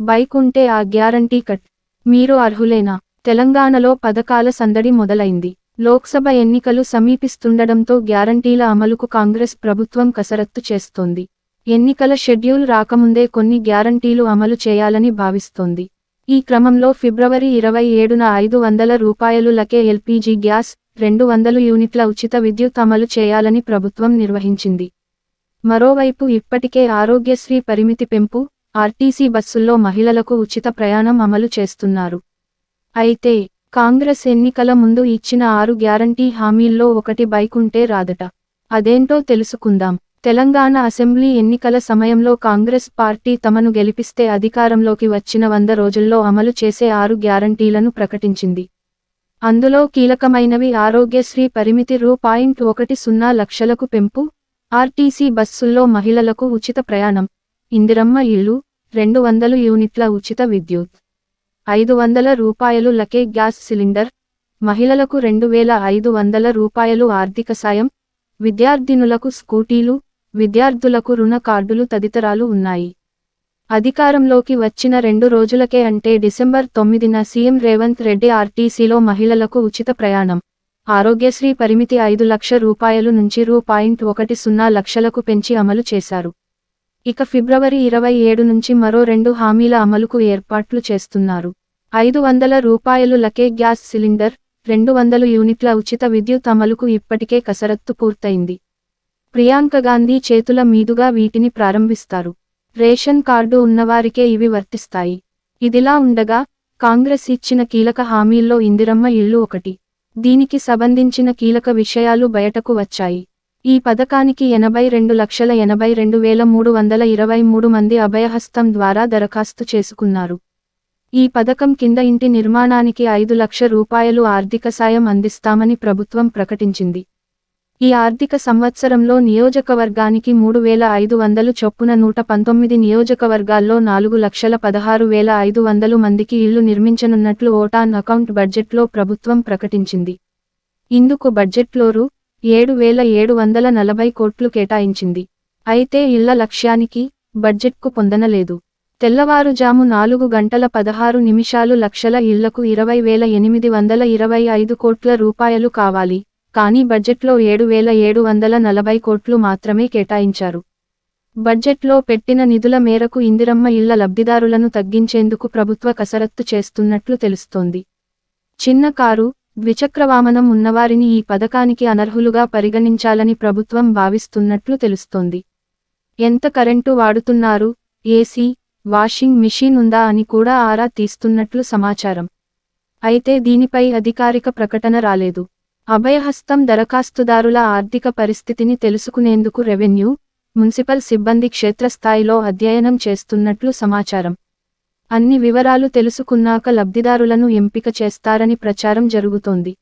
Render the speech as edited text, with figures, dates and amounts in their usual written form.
Bike ఉంటే ఆ guarantee cut. మీరు అర్హులేనా? తెలంగాణలో పథకాల సందడి మొదలైంది. లోక్సభ ఎన్నికలు సమీపిస్తుండడంతో గ్యారంటీల అమలుకు కాంగ్రెస్ ప్రభుత్వం కసరత్తు చేస్తోంది. ఎన్నికల షెడ్యూల్ రాకముందే కొన్ని గ్యారంటీలు అమలు చేయాలని భావిస్తోంది. ఈ క్రమంలో ఫిబ్రవరి 27న 500 రూపాయలులకే ఎల్పీజీ గ్యాస్, 200 యూనిట్ల ఉచిత విద్యుత్ అమలు చేయాలని ప్రభుత్వం నిర్వహించింది. మరోవైపు ఇప్పటికే ఆరోగ్యశ్రీ పరిమితి పెంపు, ఆర్టీసీ బస్సుల్లో మహిళలకు ఉచిత ప్రయాణం అమలు చేస్తున్నారు. అయితే కాంగ్రెస్ ఎన్నికల ముందు ఇచ్చిన 6 గ్యారంటీ హామీల్లో ఒకటి బైక్ ఉంటే రాదట. అదేంటో తెలుసుకుందాం. తెలంగాణ అసెంబ్లీ ఎన్నికల సమయంలో కాంగ్రెస్ పార్టీ తమను గెలిపిస్తే అధికారంలోకి వచ్చిన 100 రోజుల్లో అమలు చేసే 6 గ్యారంటీలను ప్రకటించింది. అందులో కీలకమైనవి ఆరోగ్యశ్రీ పరిమితి రూ.10 లక్షలకు పెంపు, ఆర్టీసీ బస్సుల్లో మహిళలకు ఉచిత ప్రయాణం, ఇందిరమ్మ ఇళ్లు, 200 యూనిట్ల ఉచిత విద్యుత్, 500 రూపాయలులకే గ్యాస్ సిలిండర్, మహిళలకు 2500 రూపాయలు ఆర్థిక సాయం, విద్యార్థినులకు స్కూటీలు, విద్యార్థులకు రుణ కార్డులు తదితరాలు ఉన్నాయి. అధికారంలోకి వచ్చిన 2 రోజులకే అంటే డిసెంబర్ 9న సీఎం రేవంత్ రెడ్డి ఆర్టీసీలో మహిళలకు ఉచిత ప్రయాణం, ఆరోగ్యశ్రీ పరిమితి 5 లక్షల రూపాయలు నుంచి రూ.10 లక్షలకు పెంచి అమలు చేశారు. ఇక ఫిబ్రవరి 27 నుంచి మరో 2 హామీల అమలుకు ఏర్పాట్లు చేస్తున్నారు. 500 రూపాయలులకే గ్యాస్ సిలిండర్, 200 యూనిట్ల ఉచిత విద్యుత్ అమలుకు ఇప్పటికే కసరత్తు పూర్తయింది. ప్రియాంక గాంధీ చేతుల మీదుగా వీటిని ప్రారంభిస్తారు. రేషన్ కార్డు ఉన్నవారికే ఇవి వర్తిస్తాయి. ఇదిలా ఉండగా కాంగ్రెస్ ఇచ్చిన కీలక హామీల్లో ఇందిరమ్మ ఇళ్లు ఒకటి. దీనికి సంబంధించిన కీలక విషయాలు బయటకు వచ్చాయి. ఈ పథకానికి 82,82,323 మంది అభయహస్తం ద్వారా దరఖాస్తు చేసుకున్నారు. ఈ పథకం కింద ఇంటి నిర్మాణానికి 5 లక్షల రూపాయలు ఆర్థిక సాయం అందిస్తామని ప్రభుత్వం ప్రకటించింది. ఈ ఆర్థిక సంవత్సరంలో నియోజకవర్గానికి 3,500 చొప్పున 119 నియోజకవర్గాల్లో 4,16,500 మందికి ఇళ్లు నిర్మించనున్నట్లు ఓటాన్ అకౌంట్ బడ్జెట్లో ప్రభుత్వం ప్రకటించింది. ఇందుకు బడ్జెట్లో రూ.7,740 కోట్లు కేటాయించింది. అయితే ఇళ్ల లక్ష్యానికి బడ్జెట్కు పొందనలేదు. తెల్లవారుజాము 4 గంటల 16 నిమిషాలు లక్షల ఇళ్లకు 20,825 కోట్ల రూపాయలు కావాలి. కానీ బడ్జెట్లో 7,740 కోట్లు మాత్రమే కేటాయించారు. బడ్జెట్లో పెట్టిన నిధుల మేరకు ఇందిరమ్మ ఇళ్ల లబ్ధిదారులను తగ్గించేందుకు ప్రభుత్వ కసరత్తు చేస్తున్నట్లు తెలుస్తోంది. చిన్న కారు, ద్విచక్రవాహనం ఉన్నవారిని ఈ పథకానికి అనర్హులుగా పరిగణించాలని ప్రభుత్వం భావిస్తున్నట్లు తెలుస్తోంది. ఎంత కరెంటు వాడుతున్నారు, ఏసీ, వాషింగ్ మిషన్ ఉందా అని కూడా ఆరా తీస్తున్నట్లు సమాచారం. అయితే దీనిపై అధికారిక ప్రకటన రాలేదు. అభయహస్తం దరఖాస్తుదారుల ఆర్థిక పరిస్థితిని తెలుసుకునేందుకు రెవెన్యూ, మున్సిపల్ సిబ్బంది క్షేత్రస్థాయిలో అధ్యయనం చేస్తున్నట్లు సమాచారం. అన్ని వివరాలు తెలుసుకున్నాక లబ్ధిదారులను ఎంపిక చేస్తారని ప్రచారం జరుగుతోంది.